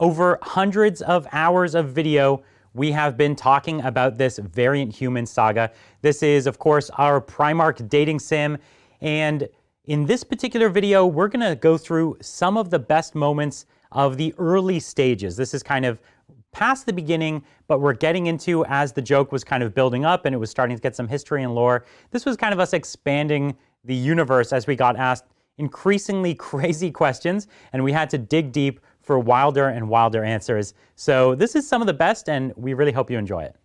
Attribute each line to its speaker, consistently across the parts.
Speaker 1: Over hundreds of hours of video, we have been talking about this VariantHuman saga. This is, of course, our Primarch dating sim, and in this particular video, we're gonna go through some of the best moments of the early stages. This is kind of past the beginning, but we're getting into as the joke was kind of building up and it was starting to get some history and lore. This was kind of us expanding the universe as we got asked increasingly crazy questions, and we had to dig deep for wilder and wilder answers. So this is some of the best, and we really hope you enjoy it.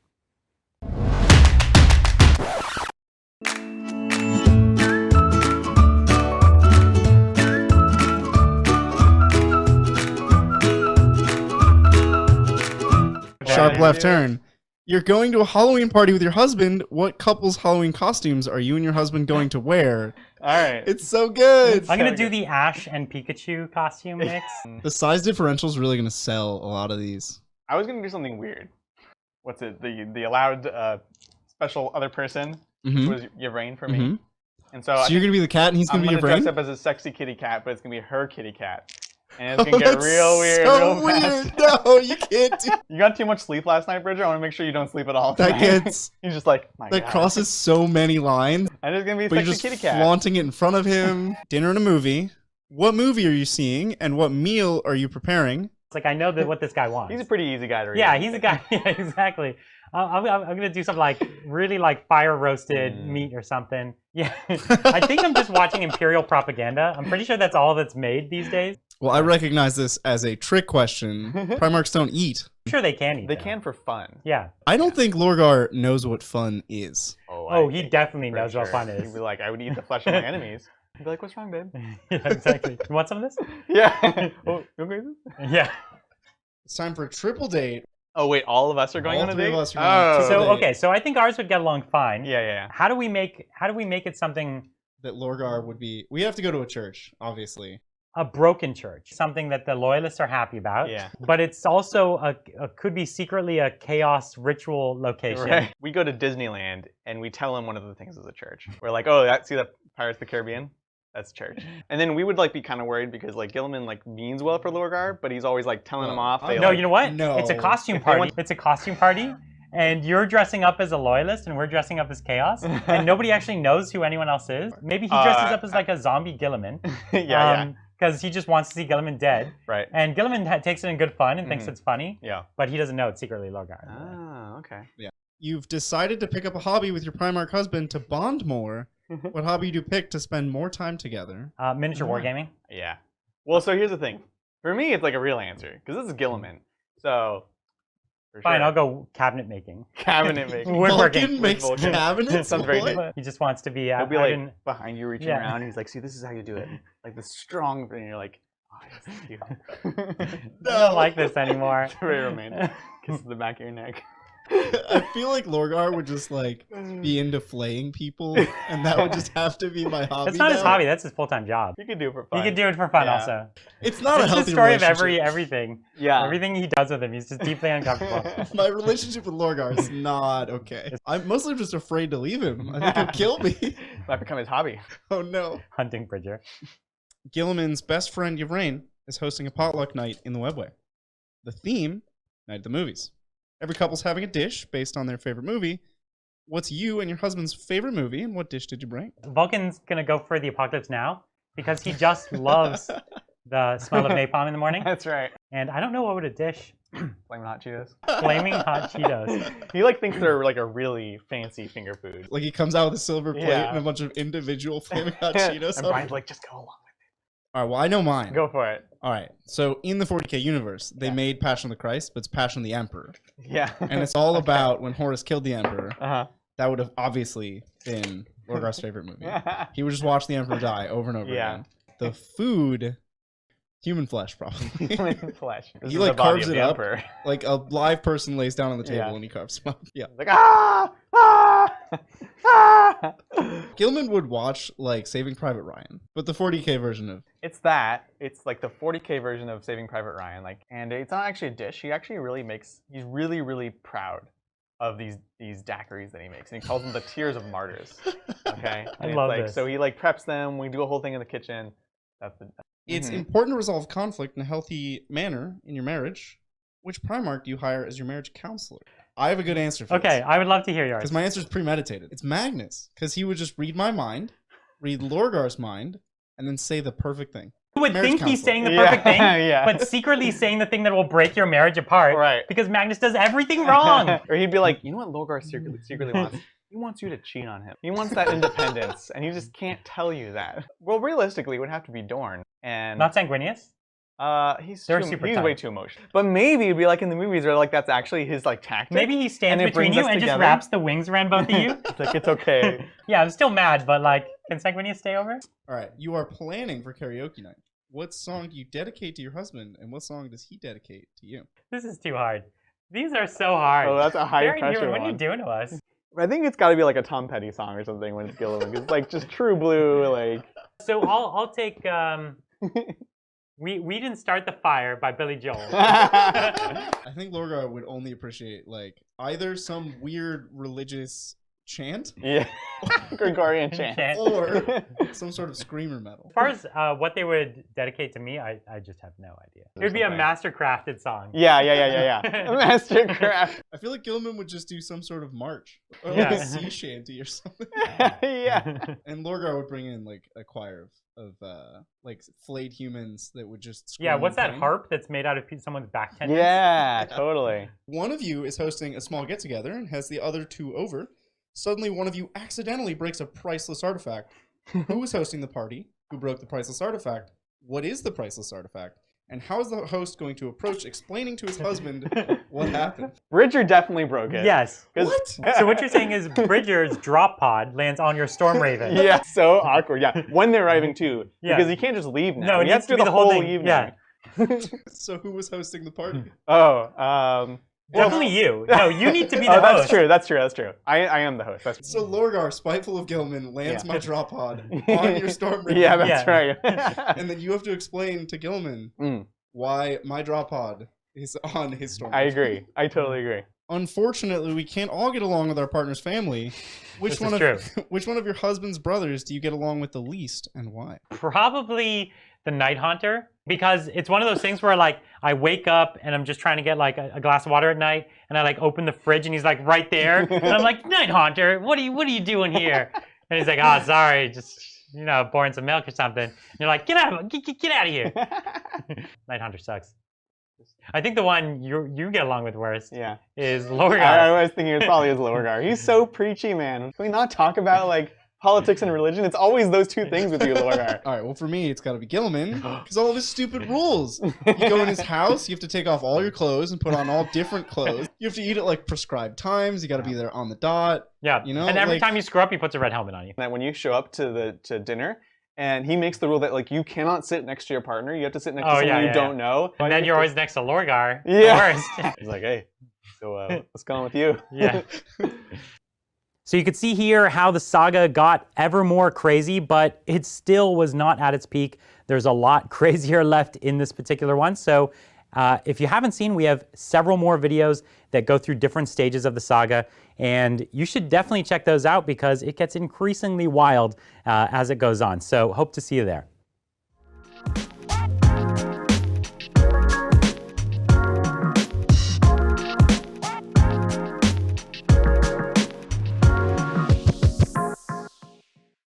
Speaker 2: Sharp left turn. You're going to a Halloween party with your husband. What couple's Halloween costumes are you and your husband going to wear?
Speaker 3: All right.
Speaker 2: It's so good.
Speaker 1: I'm gonna do the Ash and Pikachu costume mix.
Speaker 2: The size differential is really going to sell a lot of these.
Speaker 3: I was gonna do something weird. What's it? The allowed special other person, which was Yvrain for me. And so
Speaker 2: you're going to be the cat and he's going to be
Speaker 3: I'm gonna
Speaker 2: Yvrain?
Speaker 3: dress up as a sexy kitty cat, but it's gonna be her kitty cat. And it's gonna get real weird,
Speaker 2: so
Speaker 3: real
Speaker 2: weird.
Speaker 3: fast.
Speaker 2: No, you can't do
Speaker 3: You got too much sleep last night, Bridger. I want to make sure you don't sleep at all
Speaker 2: that.
Speaker 3: tonight.
Speaker 2: Gets
Speaker 3: He's just like, my
Speaker 2: that
Speaker 3: God.
Speaker 2: crosses so many lines.
Speaker 3: And it's gonna be a
Speaker 2: But you're
Speaker 3: sexy
Speaker 2: just
Speaker 3: kitty cat.
Speaker 2: flaunting it in front of him. Dinner and a movie. What movie are you seeing and what meal are you preparing?
Speaker 1: It's like, I know that what this guy wants.
Speaker 3: He's a pretty easy guy to read.
Speaker 1: Yeah, he's a guy. Yeah, exactly. I'm gonna do something like really like fire roasted meat or something. Yeah, I think I'm just watching Imperial propaganda. I'm pretty sure that's all that's made these days.
Speaker 2: Well, I recognize this as a trick question. Primarchs don't eat.
Speaker 1: I'm sure they can eat.
Speaker 3: They
Speaker 1: though.
Speaker 3: can for fun.
Speaker 1: Yeah.
Speaker 2: I don't think Lorgar knows what fun is.
Speaker 1: Oh, he definitely knows what fun is.
Speaker 3: He'd be like, I would eat the flesh of my enemies. He'd be like, what's wrong, babe?
Speaker 1: Yeah, exactly. You want some of this?
Speaker 3: Yeah. Oh, you okay with this?
Speaker 1: Yeah.
Speaker 2: It's time for a triple date.
Speaker 3: Oh, wait, all of us are going
Speaker 2: All
Speaker 3: on a
Speaker 2: three
Speaker 3: date?
Speaker 2: of us are going on a
Speaker 3: Oh.
Speaker 2: triple
Speaker 1: So
Speaker 2: date.
Speaker 1: okay, so I think ours would get along fine.
Speaker 3: Yeah.
Speaker 1: How do we make it something?
Speaker 2: That Lorgar would be. We have to go to a church, obviously.
Speaker 1: A broken church, something that the loyalists are happy about.
Speaker 3: Yeah.
Speaker 1: But it's also could be secretly a chaos ritual location.
Speaker 3: Right. We go to Disneyland and we tell him one of the things is a church. We're like, oh, see that Pirates of the Caribbean? That's church. And then we would like be kind of worried because like Gilliman like means well for Lorgar, but he's always like telling him off.
Speaker 1: No, you know what?
Speaker 2: No.
Speaker 1: It's a costume party. It's a costume party. And you're dressing up as a loyalist and we're dressing up as chaos. And nobody actually knows who anyone else is. Maybe he dresses up as like a zombie Gilliman.
Speaker 3: yeah.
Speaker 1: Because he just wants to see Gilliman dead.
Speaker 3: Right.
Speaker 1: And Gilliman takes it in good fun and thinks it's funny.
Speaker 3: Yeah.
Speaker 1: But he doesn't know it's secretly Lorgar.
Speaker 3: Ah, okay.
Speaker 2: Yeah. You've decided to pick up a hobby with your Primarch husband to bond more. What hobby do you pick to spend more time together?
Speaker 1: Miniature wargaming.
Speaker 3: Yeah. Well, so here's the thing. For me, it's like a real answer because this is Gilliman. So. For
Speaker 1: Fine,
Speaker 3: sure.
Speaker 1: I'll go cabinet making.
Speaker 3: Cabinet making.
Speaker 1: Woodworking.
Speaker 2: Vulcan makes
Speaker 3: Vulcan.
Speaker 2: cabinets?
Speaker 3: Sounds very
Speaker 2: What?
Speaker 3: good.
Speaker 1: He just wants to be.
Speaker 3: He'll be like behind you reaching
Speaker 1: Yeah.
Speaker 3: around. He's like, see, this is how you do it. Like the strong, and you're like, oh, this is cute.
Speaker 1: I don't like this anymore.
Speaker 3: It's very romantic. Kiss the back of your neck.
Speaker 2: I feel like Lorgar would just like be into flaying people, and that would just have to be my hobby.
Speaker 1: That's not his
Speaker 2: now.
Speaker 1: hobby. That's his full-time job.
Speaker 3: You could do it for fun.
Speaker 1: He could do it for fun
Speaker 3: Yeah.
Speaker 1: also.
Speaker 2: It's not a
Speaker 1: It's the
Speaker 2: healthy
Speaker 1: story of
Speaker 2: relationship.
Speaker 1: everything.
Speaker 3: Yeah.
Speaker 1: Everything he does with him, he's just deeply uncomfortable.
Speaker 2: My relationship with Lorgar is not okay. I'm mostly just afraid to leave him. I think he'll kill me.
Speaker 3: Might become his hobby.
Speaker 2: Oh no.
Speaker 1: Hunting Bridger.
Speaker 2: Gilliman's best friend Yvrain is hosting a potluck night in the webway. The theme, Night at the Movies. Every couple's having a dish based on their favorite movie. What's you and your husband's favorite movie, and what dish did you bring?
Speaker 1: Vulcan's gonna go for the Apocalypse Now because he just loves the smell of napalm in the morning.
Speaker 3: That's right.
Speaker 1: And I don't know what would a dish.
Speaker 3: Flaming hot Cheetos.
Speaker 1: Flaming hot Cheetos.
Speaker 3: He like thinks they're like a really fancy finger food.
Speaker 2: Like he comes out with a silver plate
Speaker 3: Yeah.
Speaker 2: and a bunch of individual flaming hot Cheetos.
Speaker 3: And Brian's like, just go along
Speaker 2: All right, well, I know mine.
Speaker 3: Go for it.
Speaker 2: All right, so in the 40K universe, they
Speaker 3: Yeah.
Speaker 2: made Passion of the Christ, but it's Passion of the Emperor.
Speaker 3: Yeah.
Speaker 2: And it's all about when Horus killed the Emperor.
Speaker 3: Uh-huh.
Speaker 2: That would have obviously been Lorgar's favorite movie. He would just watch the Emperor die over and over
Speaker 3: Yeah.
Speaker 2: again. The food, human flesh, probably.
Speaker 3: Human flesh. This
Speaker 2: He
Speaker 3: is
Speaker 2: like
Speaker 3: the body
Speaker 2: carves
Speaker 3: of
Speaker 2: it
Speaker 3: the
Speaker 2: up.
Speaker 3: Emperor.
Speaker 2: Like a live person lays down on the table
Speaker 3: Yeah.
Speaker 2: and he carves them up. Yeah.
Speaker 3: Like, ah! Ah! Ah!
Speaker 2: Gilman would watch like Saving Private Ryan, but the 40K version of.
Speaker 3: It's that. It's like the 40K version of Saving Private Ryan. Like, and it's not actually a dish. He actually really makes. He's really, really proud of these daiquiris that he makes, and he calls them the Tears of Martyrs. Okay.
Speaker 1: I
Speaker 3: And
Speaker 1: love
Speaker 3: it's like,
Speaker 1: this.
Speaker 3: So he like preps them. We do a whole thing in the kitchen. That's the
Speaker 2: It's important to resolve conflict in a healthy manner in your marriage. Which Primarch do you hire as your marriage counselor? I have a good answer for this.
Speaker 1: Okay, I would love to hear yours.
Speaker 2: Because my answer is premeditated. It's Magnus. Because he would just read my mind, read Lorgar's mind, and then say the perfect thing.
Speaker 1: You would
Speaker 2: Marriage
Speaker 1: think he's
Speaker 2: counselor.
Speaker 1: saying the perfect thing,
Speaker 3: Yeah.
Speaker 1: but secretly saying the thing that will break your marriage apart.
Speaker 3: Right.
Speaker 1: Because Magnus does everything wrong.
Speaker 3: Or he'd be like, you know what Lorgar secretly wants? He wants you to cheat on him. He wants that independence, and he just can't tell you that. Well, realistically, it would have to be Dorn. And
Speaker 1: Not Sanguinius?
Speaker 3: he's
Speaker 1: They're super
Speaker 3: way
Speaker 1: tight.
Speaker 3: too emotional. But maybe it'd be like in the movies where like that's actually his like tactic.
Speaker 1: Maybe he stands
Speaker 3: it
Speaker 1: between
Speaker 3: brings
Speaker 1: you
Speaker 3: us
Speaker 1: and just
Speaker 3: together.
Speaker 1: wraps the wings around both of you.
Speaker 3: It's like, it's okay.
Speaker 1: Yeah, I'm still mad, but like, can Sanguinius stay over?
Speaker 2: All right, you are planning for karaoke night. What song do you dedicate to your husband, and what song does he dedicate to you?
Speaker 1: This is too hard. These are so hard.
Speaker 3: Oh, that's a high
Speaker 1: Very
Speaker 3: pressure
Speaker 1: new. What are you
Speaker 3: one.
Speaker 1: doing to us?
Speaker 3: I think it's got to be like a Tom Petty song or something when it's Gilliman. It's like just true blue, like.
Speaker 1: So I'll take We Didn't Start the Fire by Billy Joel.
Speaker 2: I think Lorgar would only appreciate like either some weird religious chant
Speaker 3: Yeah. Gregorian chant.
Speaker 2: or some sort of screamer metal.
Speaker 1: As far as what they would dedicate to me, I just have no idea. It would be a master-crafted song.
Speaker 3: Yeah. Mastercraft.
Speaker 2: I feel like Gilliman would just do some sort of march or
Speaker 1: Yeah.
Speaker 2: like a sea shanty or something.
Speaker 3: Yeah.
Speaker 2: And Lorgar would bring in like a choir of like flayed humans that would just scream
Speaker 1: Yeah, what's that
Speaker 2: pain.
Speaker 1: harp that's made out of someone's back tendons?
Speaker 3: Yeah, totally.
Speaker 2: One of you is hosting a small get-together and has the other two over. Suddenly, one of you accidentally breaks a priceless artifact. Who is hosting the party? Who broke the priceless artifact? What is the priceless artifact? And how is the host going to approach explaining to his husband what happened?
Speaker 3: Bridger definitely broke it.
Speaker 1: Yes.
Speaker 3: 'Cause-
Speaker 2: What?
Speaker 1: So what you're saying is Bridger's drop pod lands on your Storm Raven.
Speaker 3: Yeah, so awkward. Yeah, when they're arriving too,
Speaker 1: Yeah.
Speaker 3: because you can't just leave now.
Speaker 1: No, it
Speaker 3: you have
Speaker 1: needs
Speaker 3: to do
Speaker 1: to be
Speaker 3: the
Speaker 1: the whole
Speaker 3: whole
Speaker 1: thing.
Speaker 3: evening.
Speaker 1: Yeah.
Speaker 2: So who was hosting the party?
Speaker 3: Oh,
Speaker 1: Definitely you. No, you need to be the
Speaker 3: oh, that's
Speaker 1: host.
Speaker 3: true. That's true. I am the host. That's
Speaker 2: So Lorgar, spiteful of Gilman, lands
Speaker 3: Yeah.
Speaker 2: my drop pod on your storm raven.
Speaker 3: yeah, that's
Speaker 1: Yeah.
Speaker 3: right.
Speaker 2: And then you have to explain to Gilman why my drop pod is on his storm
Speaker 3: I
Speaker 2: raven.
Speaker 3: agree. I totally agree.
Speaker 2: Unfortunately, we can't all get along with our partner's family. Which
Speaker 1: This
Speaker 2: one
Speaker 1: is
Speaker 2: of
Speaker 1: true.
Speaker 2: which one of your husband's brothers do you get along with the least, and why?
Speaker 1: Probably the Night Haunter, because it's one of those things where like I wake up and I'm just trying to get like a glass of water at night, and I like open the fridge and he's like right there, and I'm like, Night Haunter, what are you doing here? And he's like, oh, sorry, just pouring some milk or something. And you're like, get out of here. Night Haunter sucks. I think the one you get along with worst
Speaker 3: Yeah.
Speaker 1: is Lorgar.
Speaker 3: I was thinking it probably is Lorgar. He's so preachy, man. Can we not talk about like politics and religion? It's always those two things with you, Lorgar.
Speaker 2: All right, well, for me, it's got to be Gilman, because all of his stupid rules. You go in his house, you have to take off all your clothes and put on all different clothes. You have to eat at like prescribed times. You got to be there on the dot.
Speaker 1: Yeah,
Speaker 2: You know,
Speaker 1: and every
Speaker 2: like-
Speaker 1: time you screw up, he puts a red helmet on you.
Speaker 3: That when you show up to dinner, and he makes the rule that like you cannot sit next to your partner. You have to sit next to someone you don't know.
Speaker 1: And then you're always next to Lorgar.
Speaker 3: Yeah.
Speaker 1: The worst.
Speaker 3: He's like, hey, so what's going on with you?
Speaker 1: Yeah. So you could see here how the saga got ever more crazy, but it still was not at its peak. There's a lot crazier left in this particular one. So if you haven't seen, we have several more videos that go through different stages of the saga, and you should definitely check those out because it gets increasingly wild as it goes on. So hope to see you there.